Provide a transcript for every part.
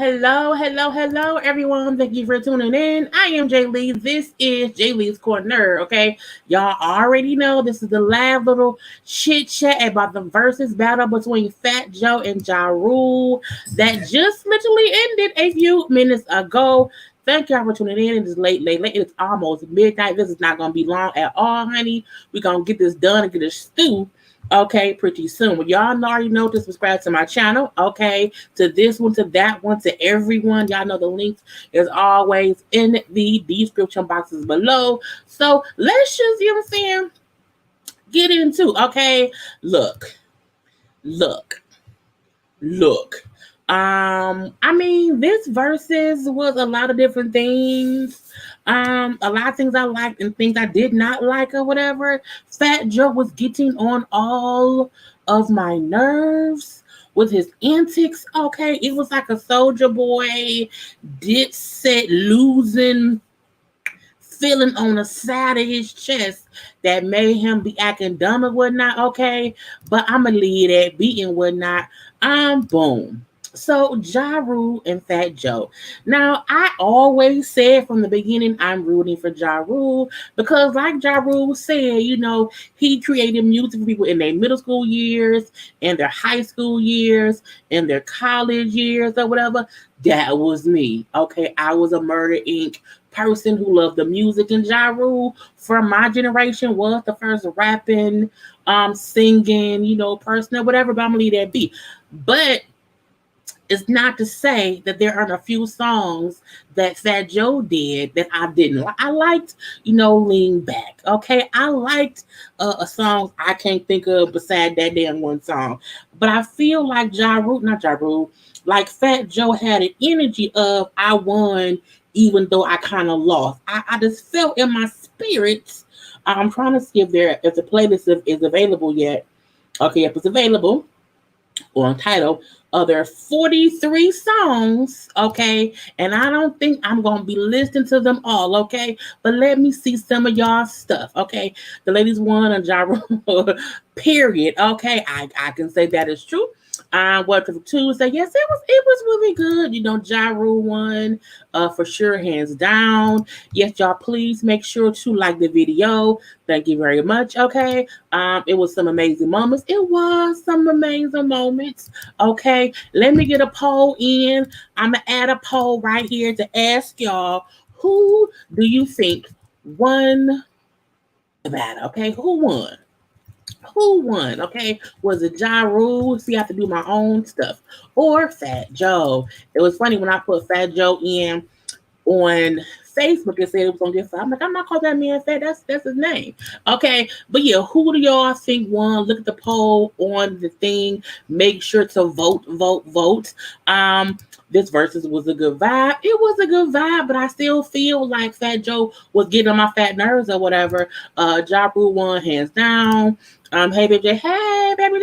Hello, everyone. Thank you for tuning in. I am Jaylee. This is JayLeesCorner, okay? Y'all already know this is the last little chit chat about the versus battle between Fat Joe and Ja Rule that just literally ended a few minutes ago. Thank y'all for tuning in. It is late. It's almost midnight. This is not going to be long at all, honey. We're going to get this done and get this stew. Okay, pretty soon. Well, y'all already know to subscribe to my channel. Okay, to this one, to that one, to everyone. Y'all know the links is always in the description boxes below. So let's just, you know what I'm saying, get into. Okay, look. I mean, this versus was a lot of different things. A lot of things I liked and things I did not like or whatever. Fat Joe was getting on all of my nerves with his antics. Okay, it was like a soldier boy, did set losing feeling on the side of his chest that made him be acting dumb and whatnot. Okay, but I'ma leave that be and whatnot. Boom. So Ja Rule and Fat Joe. Now I always said from the beginning I'm rooting for Ja Rule because, like Ja Rule said, you know, he created music for people in their middle school years, in their high school years, in their college years, or whatever. That was me. Okay, I was a Murder Inc. person who loved the music, and Ja Rule from my generation was the first rapping, singing, you know, person or whatever. But I'm gonna leave that be. But it's not to say that there aren't a few songs that Fat Joe did that I didn't like. I liked, you know, Lean Back. Okay, I liked a song I can't think of beside that damn one song. But I feel like not Ja Rule, like Fat Joe had an energy of I won even though I kind of lost. I just felt in my spirits. I'm trying to see if the playlist is available yet. Okay, if it's available on title. There are 43 songs, okay, and I don't think I'm gonna be listening to them all, okay. But let me see some of y'all stuff, okay. The ladies won on Ja Rule, period. Okay, I can say that is true. Welcome to Tuesday. Yes, it was really good. You know, Ja Rule won for sure, hands down. Yes, y'all, please make sure to like the video. Thank you very much. Okay. It was some amazing moments. It was some amazing moments. Okay. Let me get a poll in. I'm gonna add a poll right here to ask y'all, who do you think won the battle? Okay, who won? Who won? Okay, was it Ja Rule? See, I have to do my own stuff, or Fat Joe? It was funny when I put Fat Joe in on Facebook and said it was gonna get fired. I'm like, I'm not calling that man fat. That's his name. Okay, but yeah, who do y'all think won? Look at the poll on the thing. Make sure to vote. This versus was a good vibe. It was a good vibe, but I still feel like Fat Joe was getting on my fat nerves or whatever. Ja Rule won hands down. Hey baby, hey baby.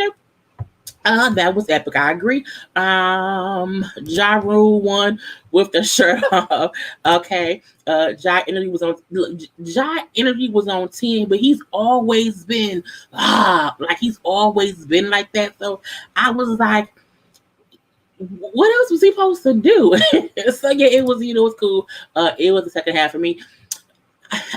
That was epic. I agree. Ja Rule won with the shirt off. Okay. Ja energy was on 10, but he's always been he's always been like that. So I was like, what else was he supposed to do? So yeah, it was, you know, it was cool. It was the second half for me.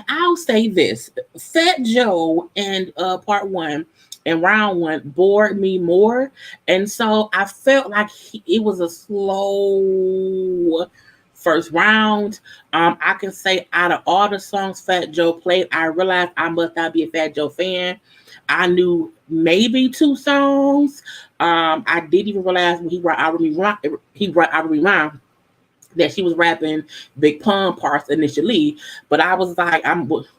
I'll say this: Fat Joe and part one and round one bored me more, and so I felt like it was a slow first round. I can say out of all the songs Fat Joe played, I realized I must not be a Fat Joe fan. I knew maybe 2 songs. I didn't even realize when he wrote "I Remember," that she was rapping Big Pun parts initially, but I was like,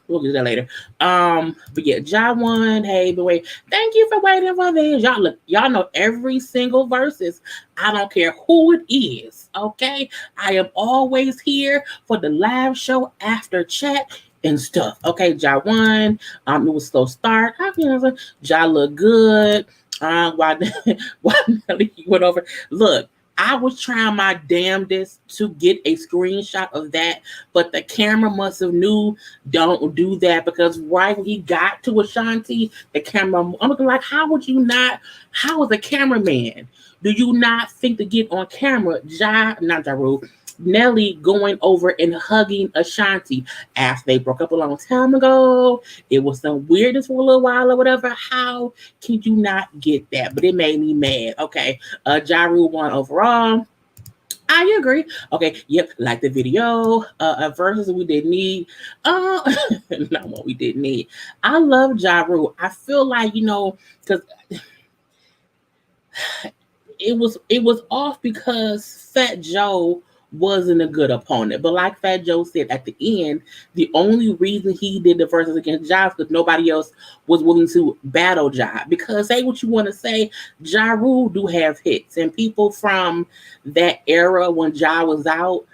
we'll get that later. But yeah, Ja won. Hey, but wait, thank you for waiting for this. Y'all know every single verses. I don't care who it is. Okay, I am always here for the live show after chat and stuff. Okay, Ja won. It was a slow start. Ja looked good. While Nelly went over. Look. I was trying my damnedest to get a screenshot of that, but the camera must have knew don't do that, because right when he got to Ashanti, the camera, I'm looking like, how would you not? How is a cameraman? Do you not think to get on camera? Not Ja Rule, Nelly going over and hugging Ashanti after they broke up a long time ago. It was some weirdness for a little while or whatever. How can you not get that? But it made me mad. Okay, Ja Rule won overall. I agree. Okay, yep, like the video. Versus we didn't need. Not what we didn't need. I love Ja Rule. I feel like, because it was off because Fat Joe wasn't a good opponent. But like Fat Joe said at the end, the only reason he did the verses against Ja was because nobody else was willing to battle Ja. Because say what you want to say, Ja Rule do have hits, and people from that era when Ja was out,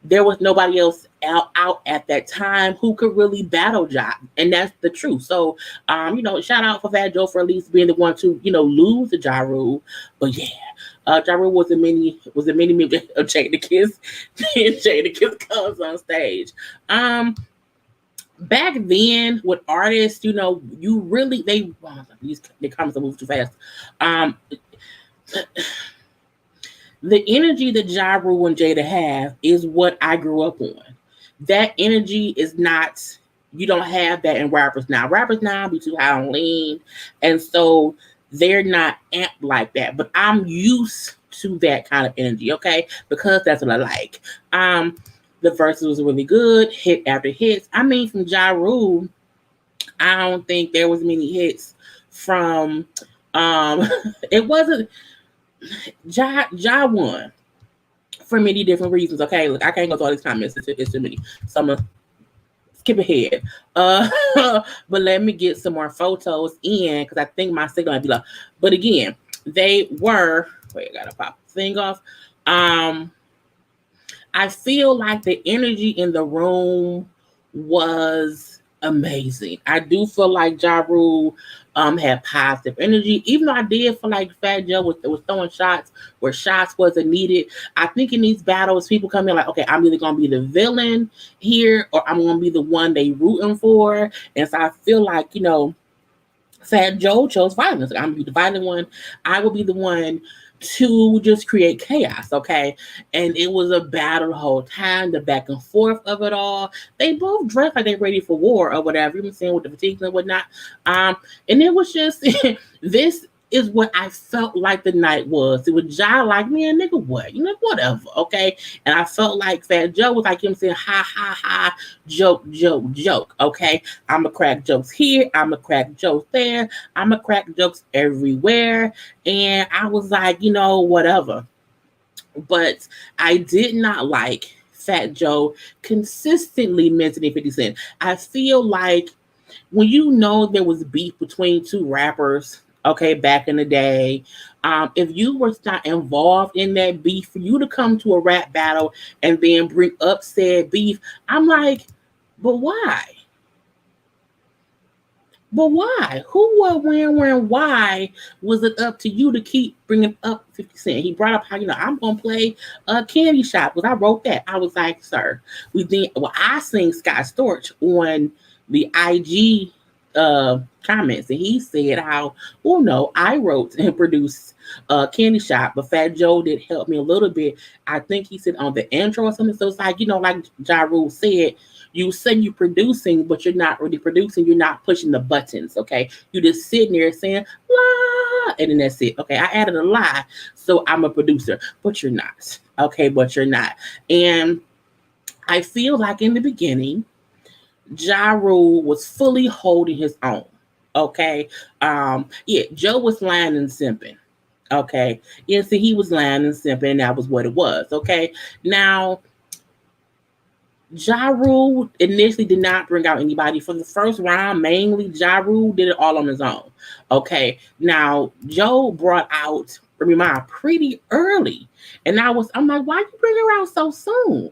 there was nobody else out at that time who could really battle Ja, and that's the truth. So, shout out for Fat Joe for at least being the one to lose to Ja Rule. But yeah, Ja Rule was a mini me of Jada Kiss, and Jada Kiss comes on stage. Back then with artists, you really they comments move too fast. The energy that Ja Rule and Jada have is what I grew up on. That energy is not, you don't have that in rappers now. Rappers now be too high on lean, and so they're not amped like that. But I'm used to that kind of energy, okay? Because that's what I like. The verses was really good, hit after hits. I mean, from Ja Rule, I don't think there was many hits from. It wasn't. Ja won for many different reasons. Okay, look, I can't go through all these comments. It's too many. So I'm gonna skip ahead. But let me get some more photos in because I think my signal might be low. But again, they were. Wait, I gotta pop the thing off. I feel like the energy in the room was amazing. I do feel like Ja Rule had positive energy, even though I did feel like Fat Joe was throwing shots where shots wasn't needed. I think in these battles, people come in like, okay, I'm either gonna be the villain here or I'm gonna be the one they rooting for. And so I feel like, Fat Joe chose violence. I'm gonna be the violent one. I will be the one to just create chaos, okay? And it was a battle the whole time, the back and forth of it all. They both dressed like they're ready for war or whatever, you know, saying with the fatigues and whatnot. And it was just this is what I felt like the night was. It was Ja like, man, nigga, what? Whatever, okay? And I felt like Fat Joe was like him saying, ha, ha, ha, joke, joke, joke, okay? I'm going to crack jokes here. I'm going to crack jokes there. I'm going to crack jokes everywhere. And I was like, whatever. But I did not like Fat Joe consistently mentioning 50 Cent. I feel like when there was beef between two rappers, okay, back in the day, if you were not involved in that beef, for you to come to a rap battle and then bring up said beef, I'm like, but why? But why? Who, what, when, why was it up to you to keep bringing up 50 Cent? He brought up how, I'm going to play Candy Shop because I wrote that. I was like, sir, I seen Scott Storch on the IG comments, and he said how, well, no, I wrote and produced Candy Shop, but Fat Joe did help me a little bit. I think he said on the intro or something. So it's like, like Ja Rule said, you say you're producing, but you're not really producing. You're not pushing the buttons, okay? You're just sitting there saying, la, and then that's it. Okay, I added a lie, so I'm a producer, but you're not. Okay, but you're not. And I feel like in the beginning, Ja Rule was fully holding his own. Okay. Joe was lying and simping. Okay. Yeah, see, he was lying and simping, and that was what it was. Okay. Now, Ja Rule initially did not bring out anybody for the first round. Mainly, Ja Rule did it all on his own. Okay. Now, Joe brought out Remy Ma pretty early. And I'm like, why you bring her out so soon?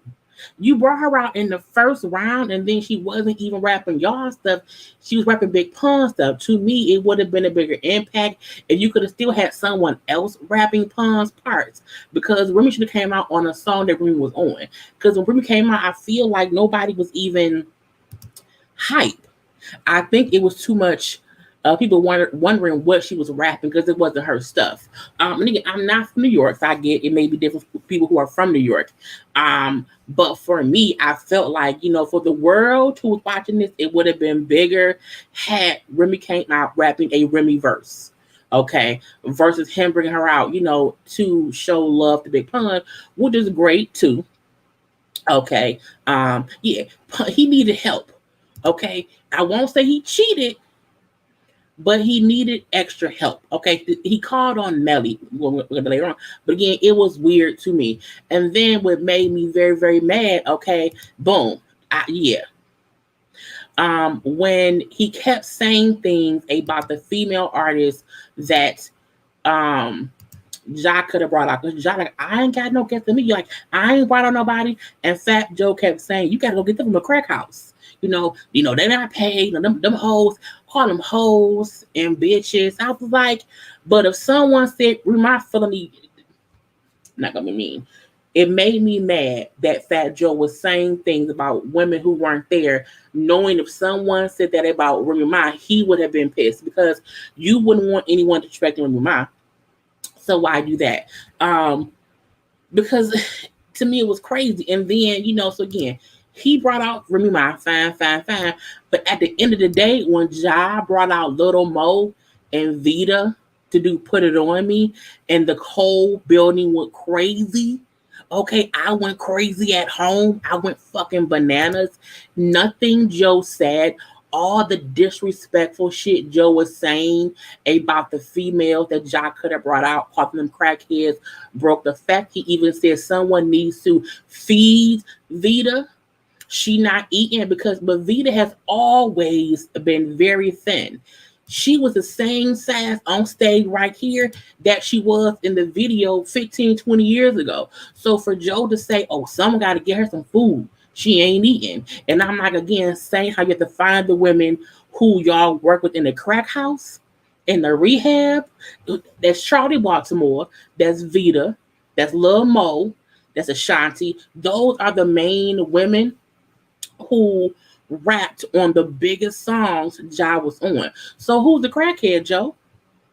You brought her out in the first round, and then she wasn't even rapping y'all stuff. She was rapping Big Pun stuff. To me, it would have been a bigger impact if you could have still had someone else rapping Pun's parts. Because Remy should have came out on a song that Remy was on. Because when Remy came out, I feel like nobody was even hype. I think it was too much. People wondering what she was rapping because it wasn't her stuff. And again, I'm not from New York, so I get it may be different for people who are from New York. But for me, I felt like, for the world who was watching this, it would have been bigger had Remy came out rapping a Remy verse. Okay, versus him bringing her out, to show love to Big Pun, which is great too. Okay, yeah, he needed help. Okay, I won't say he cheated, but he needed extra help. Okay, he called on Melly later on, but again, it was weird to me. And then what made me very, very mad? Okay, boom, yeah. When he kept saying things about the female artists that Ja could have brought out, because Ja like, I ain't got no guest in me. Like, I ain't brought out nobody. And Fat Joe kept saying, you gotta go get them from a crack house. They're not paid. Them hoes, call them hoes and bitches. I was like, but if someone said, my felony, not gonna be mean. It made me mad that Fat Joe was saying things about women who weren't there, knowing if someone said that about Remy Ma, he would have been pissed because you wouldn't want anyone to disrespect Remy Ma. So why do that? Because to me it was crazy. And then, so again, he brought out Remy Ma, fine. But at the end of the day, when Ja brought out Little Mo and Vita to do Put It On Me, and the whole building went crazy. Okay, I went crazy at home. I went fucking bananas. Nothing Joe said, all the disrespectful shit Joe was saying about the females that Ja could have brought out, calling them crackheads, broke the fact. He even said someone needs to feed Vita. She not eating but Vita has always been very thin. She was the same size on stage right here that she was in the video 15, 20 years ago. So for Joe to say, oh, someone got to get her some food, she ain't eating. And I'm like, again, saying how you have to find the women who y'all work with in the crack house, in the rehab. That's Charlie Baltimore, that's Vita, that's Lil Mo, that's Ashanti. Those are the main women who rapped on the biggest songs Ja was on. So who's the crackhead, Joe?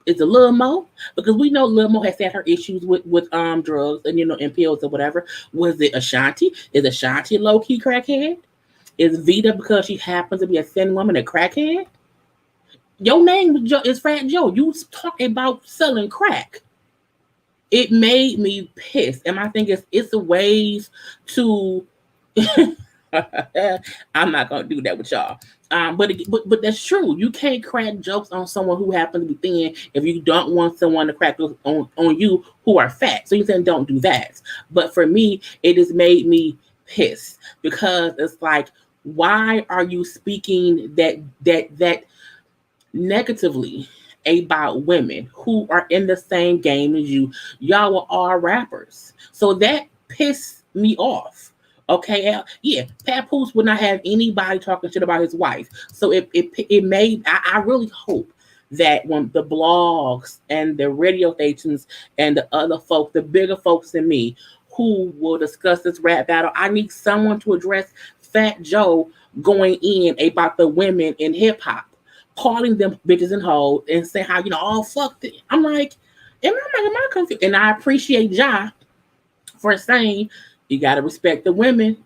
Is it Lil Mo? Because we know Lil Mo has had her issues with drugs and pills or whatever. Was it Ashanti? Is Ashanti low key crackhead? Is Vita, because she happens to be a thin woman, a crackhead? Your name is Fat Joe. You talking about selling crack. It made me pissed. And I think it's a ways to I'm not gonna do that with y'all. But that's true. You can't crack jokes on someone who happens to be thin if you don't want someone to crack jokes on you who are fat. So you saying don't do that. But for me, it has made me pissed because it's like, why are you speaking that negatively about women who are in the same game as you? Y'all are all rappers. So that pissed me off. Okay, yeah, Papoose would not have anybody talking shit about his wife. So it made, I really hope that when the blogs and the radio stations and the other folks, the bigger folks than me, who will discuss this rap battle, I need someone to address Fat Joe going in about the women in hip hop, calling them bitches and hoes and saying how, all fucked it. I'm like, am I confused? And I appreciate Ja for saying, you got to respect the women.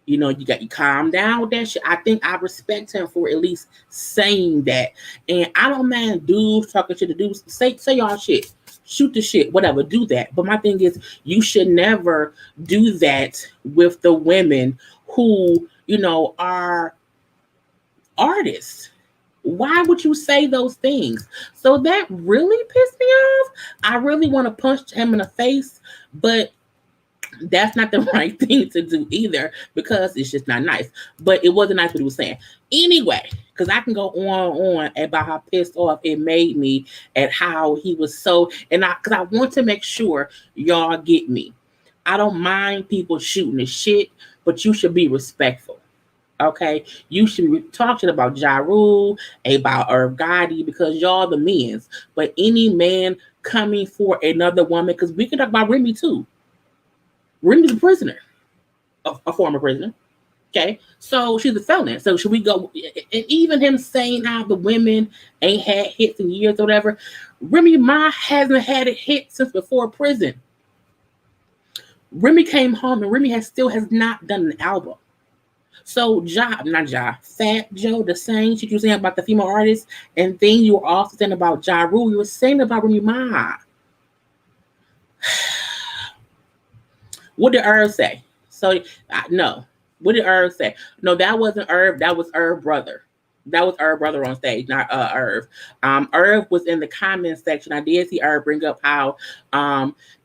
You got to calm down with that shit. I think I respect him for at least saying that. And I don't mind dudes talking shit to dudes. Say y'all shit. Shoot the shit. Whatever. Do that. But my thing is, you should never do that with the women who, are artists. Why would you say those things? So that really pissed me off. I really want to punch him in the face, but that's not the right thing to do either because it's just not nice. But it wasn't nice what he was saying. Anyway, because I can go on about how pissed off it made me at how he was so, because I want to make sure y'all get me. I don't mind people shooting the shit, but you should be respectful. Okay, you should be talking about Ja Rule, about Irv Gotti, because y'all the men's. But any man coming for another woman, because we can talk about Remy too. Remy's a prisoner, a former prisoner. Okay, so she's a felon. So should we go? And even him saying how the women ain't had hits in years or whatever. Remy Ma hasn't had a hit since before prison. Remy came home and Remy has not done an album. So not Ja, Fat Joe, the same shit you were saying about the female artists, and then you were also saying about Ja Rule. You were saying about Remy Ma. What did Irv say? So no. What did Irv say? No, that wasn't Irv. That was Irv brother. That was Irv brother on stage, not Irv. Irv was in the comments section. I did see Irv bring up how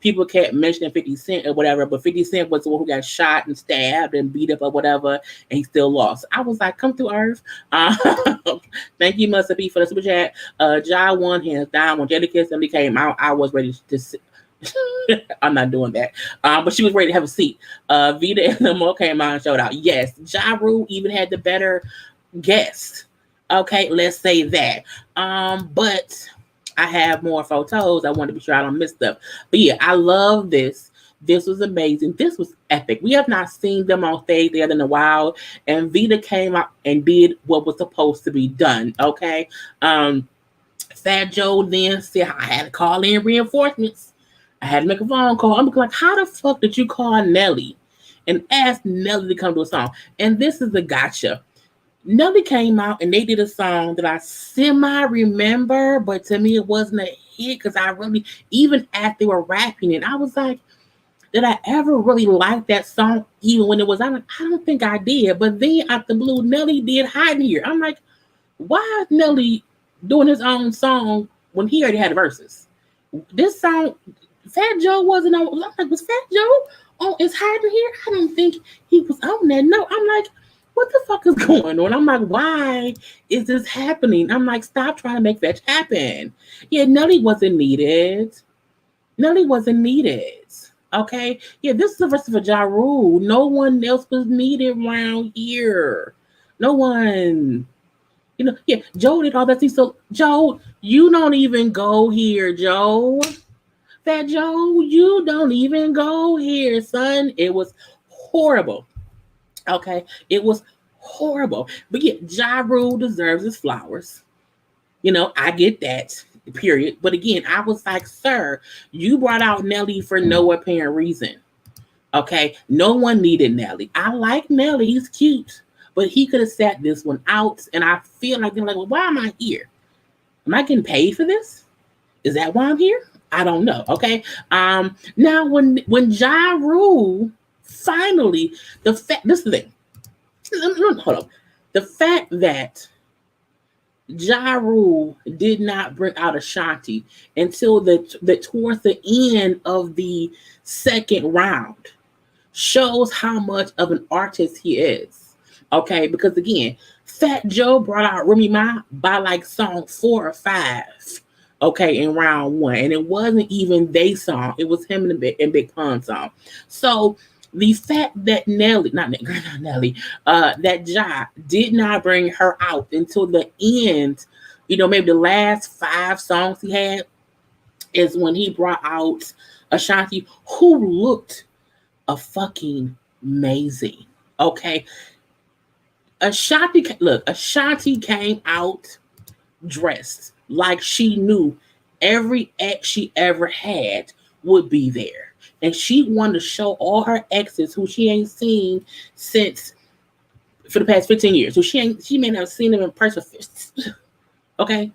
people kept mentioning 50 Cent or whatever, but 50 Cent was the one who got shot and stabbed and beat up or whatever, and he still lost. I was like, come through, Irv. Thank you, Must Be, for the super chat. Ja won hands down. When Jada came out, I was ready to I'm not doing that. But she was ready to have a seat. Vita and Lamo came out and showed out. Yes, Ja Rule even had the better guest. Okay, let's say that. But I have more photos. I want to be sure I don't miss stuff. But yeah, I love this. This was amazing. This was epic. We have not seen them on stage together in a while. And Vita came out and did what was supposed to be done. Okay. Fat Joe then said I had to call in reinforcements. I had to make a phone call. I'm like, how the fuck did you call Nelly and ask Nelly to come to a song? And this is the gotcha. Nelly came out and they did a song that I semi-remember, but to me it wasn't a hit because I really, even as they were rapping it, I was like, did I ever really like that song even when it was out? I don't think I did. But then out the blue, Nelly did Hide Here. I'm like, why is Nelly doing his own song when he already had verses? This song, Fat Joe wasn't on. I'm like, was Fat Joe on Is Hiding Here? I don't think he was on that. No, I'm like, what the fuck is going on? I'm like, why is this happening? I'm like, stop trying to make fetch happen. Yeah, Nelly wasn't needed. Nelly wasn't needed. Okay? Yeah, this is the rest of a Ja Rule. No one else was needed around here. No one. You know, yeah, Joe did all that thing. So, Joe, you don't even go here, Joe. Fat Joe, you don't even go here, son. It was horrible. Okay, it was horrible. But yeah, Ja Rule deserves his flowers. You know, I get that, period. But again, I was like, sir, you brought out Nelly for no apparent reason. Okay, no one needed Nelly. I like Nelly, he's cute. But he could have sat this one out. And I feel like they're like, well, why am I here? Am I getting paid for this? Is that why I'm here? I don't know. Okay. Now when Ja Rule finally, this is the thing. Hold on. The fact that Ja Rule did not bring out Ashanti until towards the end of the second round shows how much of an artist he is. Okay, because again, Fat Joe brought out Remy Ma by like song 4 or 5. Okay, in round 1, and it wasn't even they song; it was him and Big Pun song. So the fact that Nelly, that Ja did not bring her out until the end, you know, maybe the last 5 songs he had, is when he brought out Ashanti, who looked a fucking amazing. Okay, Ashanti came out dressed like she knew every ex she ever had would be there. And she wanted to show all her exes who she ain't seen since for the past 15 years. So she may not have seen them in person. Okay.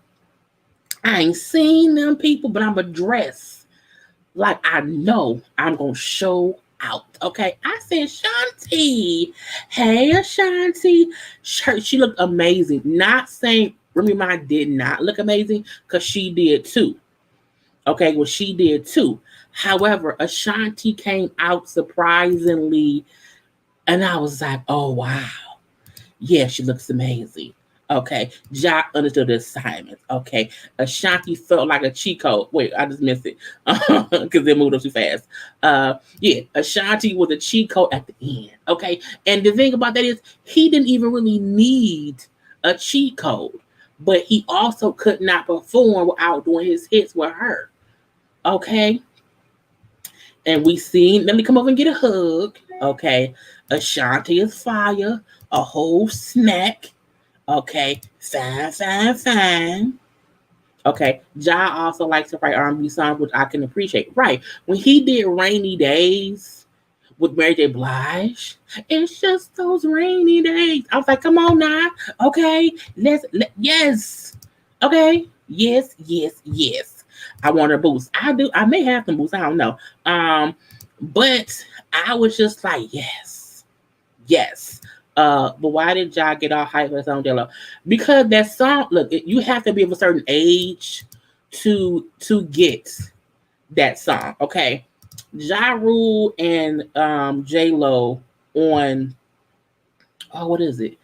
I ain't seen them people, but I'm a dress like I know I'm gonna show out. Okay. I said, Shanti. Hey, Ashanti. She looked amazing. Not saying Remy Ma did not look amazing, because she did too. Okay, well, she did too. However, Ashanti came out surprisingly, and I was like, oh, wow. Yeah, she looks amazing. Okay, Ja understood the assignment. Okay, Ashanti felt like a cheat code. Wait, I just missed it because they moved up too fast. Yeah, Ashanti was a cheat code at the end. Okay, and the thing about that is he didn't even really need a cheat code, but he also could not perform without doing his hits with her. Okay, and we seen. Let me come over and get a hug. Okay, Ashanti is fire, a whole snack. Okay, fine, fine, fine. Okay, Ja also likes to write R&B songs, which I can appreciate. Right, when he did "Rainy Days" with Mary J. Blige, it's just those rainy days. I was like, come on now, okay, yes, okay, yes, yes, yes. I want a boost. I do. I may have some boosts. I don't know. But I was just like, yes, yes. But why did y'all get all hyped for the song Jello? Because that song, look, you have to be of a certain age to get that song. Okay. Ja Rule and J Lo on what is it?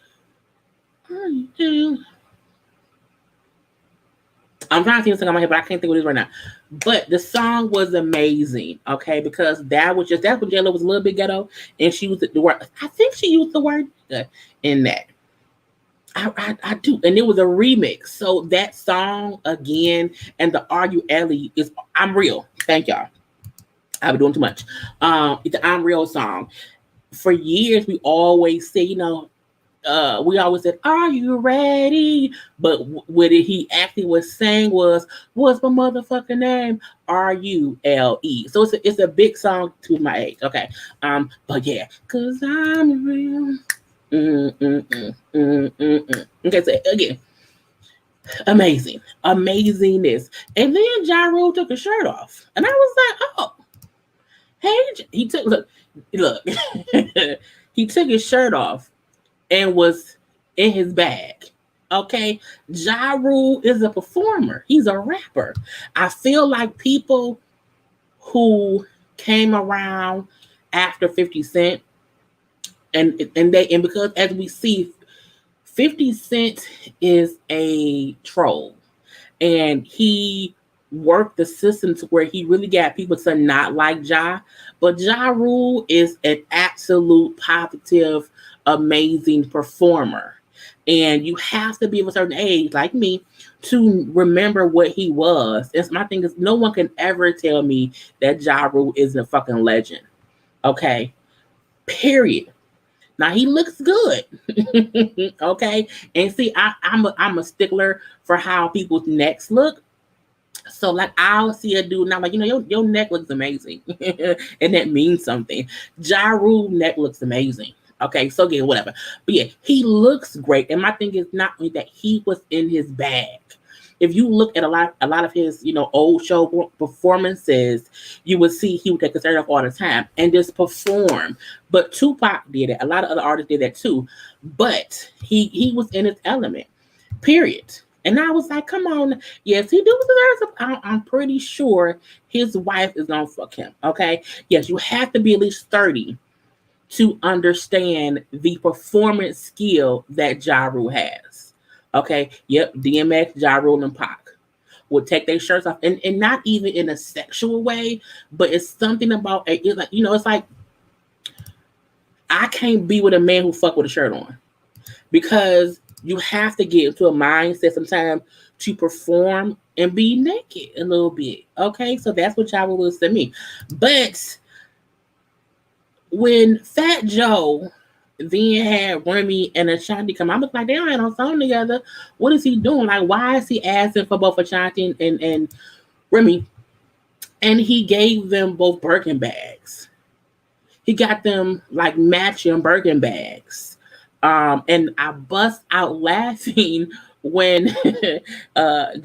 I'm trying to think of something on my head, but I can't think of it right now. But the song was amazing, okay, because that's when J-Lo was a little bit ghetto, and she was the word. I think she used the word in that. I do, and it was a remix. So that song again, and the "Are You Ellie" is "I'm Real." Thank y'all. I've been doing too much. It's the "I'm Real" song. For years, we always say, we always said, "Are you ready?" But what he actually was saying was, "What's my motherfucking name? RULE." So it's a big song to my age. Okay, but yeah, cause I'm real. Okay, so again, amazing, amazingness, and then Ja Rule took his shirt off, and I was like, "Oh, hey!" He took look, he took his shirt off and was in his bag. Okay, Ja Rule is a performer. He's a rapper. I feel like people who came around after 50 Cent and because as we see, 50 Cent is a troll, and he worked the system to where he really got people to not like Ja. But Ja Rule is an absolute positive, amazing performer. And you have to be of a certain age, like me, to remember what he was. It's my thing is no one can ever tell me that Ja Rule isn't a fucking legend. Okay. Period. Now he looks good. Okay. And see, I'm a stickler for how people's necks look. So like I'll see a dude and I'm like, your neck looks amazing. And that means something. Ja Rule neck looks amazing. Okay, so again, whatever. But yeah, he looks great. And my thing is not only that he was in his bag. If you look at a lot of his, old show performances, you would see he would take his shirt off all the time and just perform. But Tupac did it. A lot of other artists did that too. But he was in his element. Period. And I was like, come on. Yes, he do deserve some. I'm pretty sure his wife is gonna fuck him. Okay. Yes, you have to be at least 30 to understand the performance skill that Ja Rule has. Okay. Yep. DMX, Ja Rule, and Pac would take their shirts off, and not even in a sexual way, but it's something about it's like, it's like I can't be with a man who fuck with a shirt on, because you have to get into a mindset sometimes to perform and be naked a little bit. Okay, so that's what y'all will to me. But when Fat Joe then had Remy and Ashanti come, I was like, they don't have no song together. What is he doing? Like, why is he asking for both Ashanti and Remy? And he gave them both Birkin bags. He got them like matching Birkin bags. And I bust out laughing when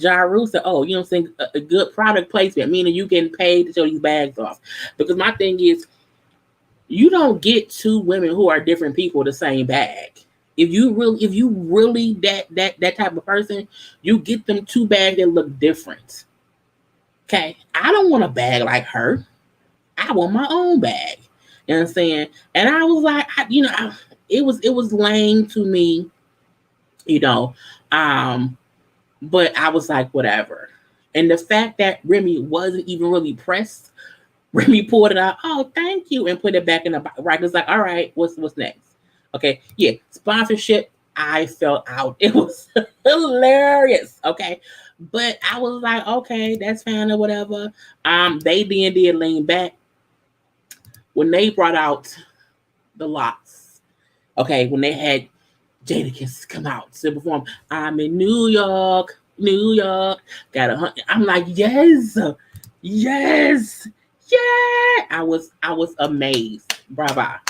Ja Rule said, "Oh, you know what I'm saying? A good product placement, meaning you getting paid to show these bags off." Because my thing is, you don't get two women who are different people the same bag. If you really that type of person, you get them two bags that look different. Okay, I don't want a bag like her. I want my own bag. You know what I'm saying? And I was like, it was lame to me you know. Um, but I was like, whatever. And the fact that Remy wasn't even really pressed, Remy pulled it out. Oh, thank you, and put it back in the right. It's like, all right, what's next? Okay, yeah, sponsorship. I fell out. It was hilarious. Okay, but I was like, okay, that's fine or whatever. They then did lean back when they brought out the locks. Okay, when they had Jadakiss come out to perform. I'm in New York, New York. Got a hundred. I'm like, yes, yes, yeah. I was amazed. Brava,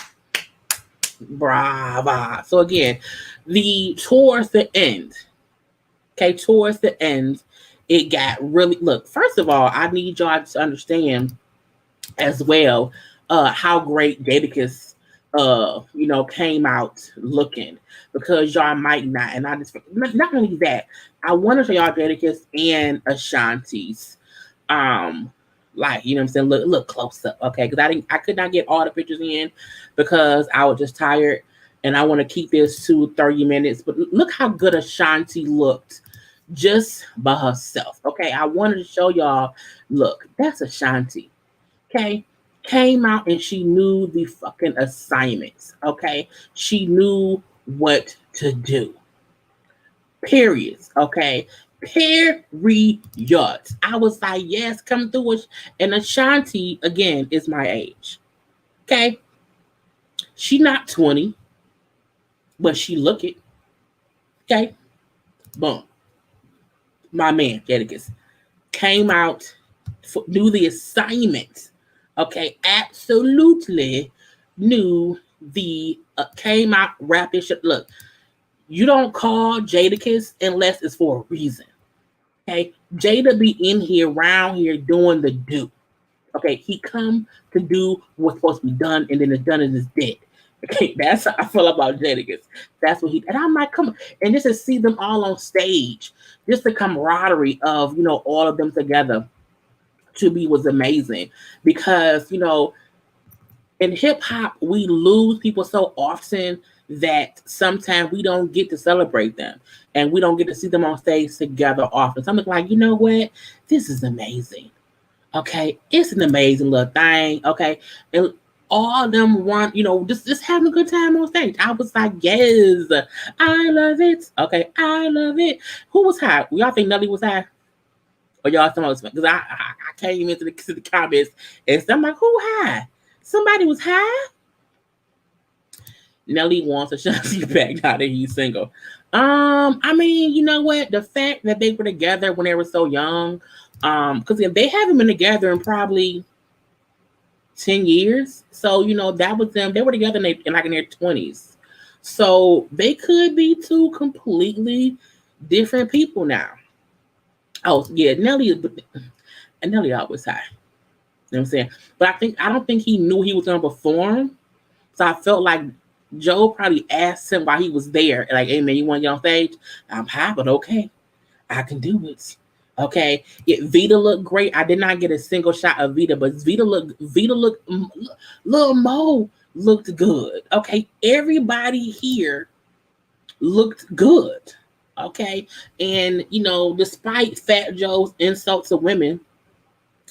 brava. So again, the towards the end. Okay, towards the end, it got really. Look, first of all, I need y'all to understand as well how great Jadakiss came out looking, because y'all might not, and I just not only that, I want to show y'all Jadakiss and Ashanti's like, you know what I'm saying, look close up, okay, because I could not get all the pictures in because I was just tired, and I want to keep this to 30 minutes. But look how good Ashanti looked just by herself. Okay, I wanted to show y'all, look, that's Ashanti. Okay, came out and she knew the fucking assignments. Okay, she knew what to do. Periods. Okay, period. I was like, yes, come through it. And Ashanti again is my age. Okay, she not 20, but she look it. Okay, boom. My man Jadakiss came out, knew the assignment. Okay, absolutely knew the came out rapping shit. Look, you don't call Jadakiss unless it's for a reason. Okay, Jada be in here, around here, doing the do. Okay, he come to do what's supposed to be done, and then it's done and it's dead. Okay, that's how I feel about Jadakiss. That's what he, and I'm like, come on, and just to see them all on stage, just the camaraderie of all of them together, to me was amazing, because in hip hop we lose people so often that sometimes we don't get to celebrate them, and we don't get to see them on stage together often. So I'm like, you know what? This is amazing. Okay, it's an amazing little thing. Okay, and all of them want, just having a good time on stage. I was like, yes, I love it. Okay, I love it. Who was high? Y'all think Nelly was high? Or y'all some else? Because I came into the comments and so I'm like, who high? Somebody was high. Nelly wants a Shanti back now that he's single. I mean, you know what? The fact that they were together when they were so young, because they haven't been together in probably 10 years. So, that was them. They were together in their 20s. So they could be two completely different people now. Oh, yeah, Nelly always high. You know what I'm saying? But I don't think he knew he was gonna perform. So I felt like Joe probably asked him while he was there, like, hey man, you want to get on stage? I'm high, but okay. I can do it. Okay. Yeah, Vita looked great. I did not get a single shot of Vita, but Vita looked Lil Mo looked good. Okay. Everybody here looked good. Okay. And despite Fat Joe's insults to women,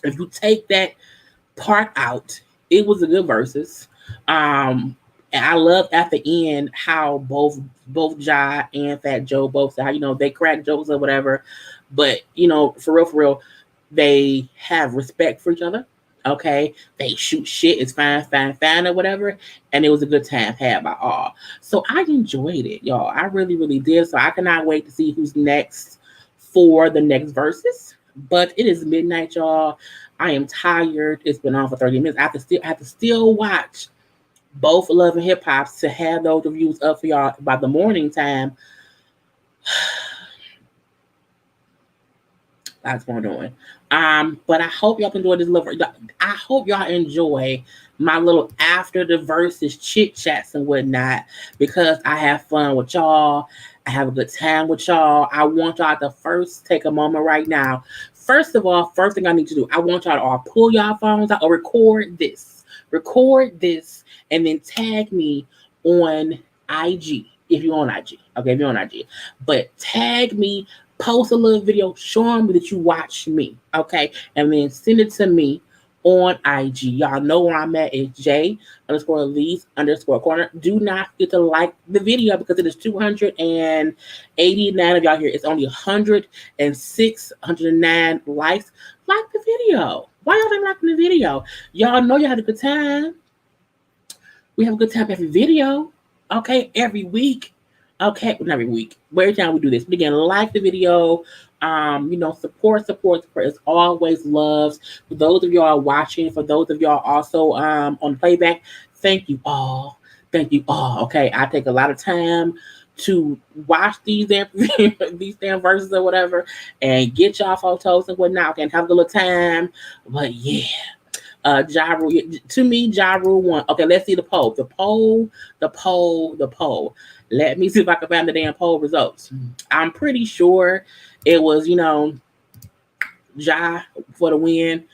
if you take that part out, it was a good versus. And I love at the end how both Ja and Fat Joe both said how they crack jokes or whatever, but for real, they have respect for each other. Okay, they shoot shit. It's fine or whatever, and it was a good time had by all. So I enjoyed it, y'all. I really, really did. So I cannot wait to see who's next for the next verses. But it is midnight, y'all. I am tired. It's been on for 30 minutes. I have to still watch both Love and Hip Hops to have those reviews up for y'all by the morning time. That's what I'm doing. But I hope y'all enjoy this little. I hope y'all enjoy my little after the verses chit chats and whatnot, because I have fun with y'all. I have a good time with y'all. I want y'all to first take a moment right now. First of all, first thing I need to do, I want y'all to all pull y'all phones out or record this, and then tag me on IG. if you're on IG. Okay, if you're on IG. But tag me, post a little video showing me that you watch me. Okay, and then send it to me on IG. Y'all know where I'm at. It's J_Lees_Corner. Do not forget to like the video because it is 289 of y'all here. It's only 106, 109 likes. Like the video. Why y'all ain't liking the video? Y'all know you had a good time. We have a good time every video. Okay, every week. Okay, not every week. But every time we do this. But again, like the video. Support. It's always loves. For those of y'all watching, for those of y'all also on playback, thank you all. Thank you all. Okay, I take a lot of time to watch these damn verses or whatever and get y'all photos and whatnot. Okay, and have a good little time. But yeah. Ja Rule, to me, Ja Rule won. Okay, let's see the poll. The poll. Let me see if I can find the damn poll results. I'm pretty sure it was, Ja for the win.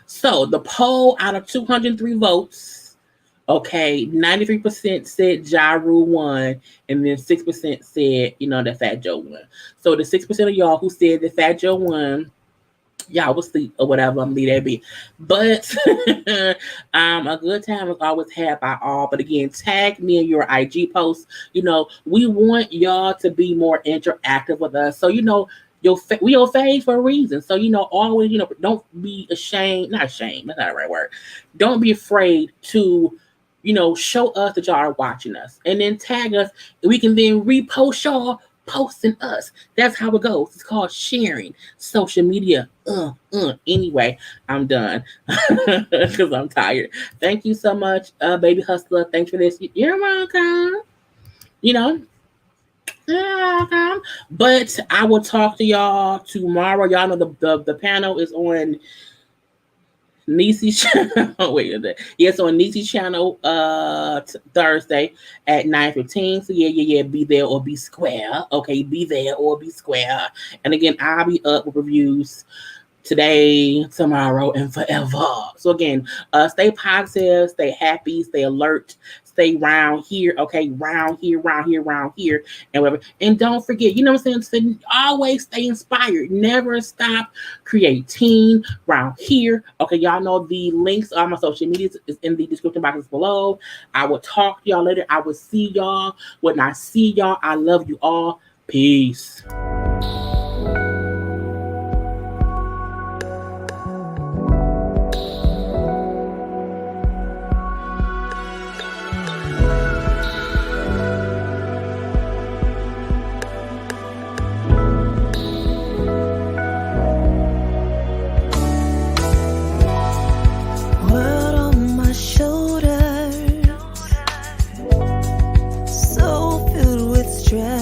So the poll out of 203 votes, okay, 93% said Ja Rule won, and then 6% said, that Fat Joe won. So the 6% of y'all who said that Fat Joe won, y'all will sleep or whatever. I'm leave that be. But a good time is always had by all. But again, tag me in your IG posts. We want y'all to be more interactive with us. So we your fave for a reason. So always don't be ashamed. Not ashamed. That's not the right word. Don't be afraid to show us that y'all are watching us, and then tag us. And we can then repost y'all posting us. That's how it goes. It's called sharing social media. Anyway, I'm done because I'm tired. Thank you so much, baby hustler. Thanks for this. You're welcome. You're welcome. But I will talk to y'all tomorrow. Y'all know the panel is on Niecy's channel. Yes, on Niecy's channel Thursday at 9:15. So yeah, be there or be square. Okay, be there or be square. And again, I'll be up with reviews today, tomorrow, and forever. So again, stay positive, stay happy, stay alert, stay round here, okay, round here, and whatever. And don't forget, what I'm saying? Always stay inspired. Never stop creating round here. Okay, y'all know the links on my social media is in the description boxes below. I will talk to y'all later. I will see y'all when I see y'all. I love you all. Peace. Stress.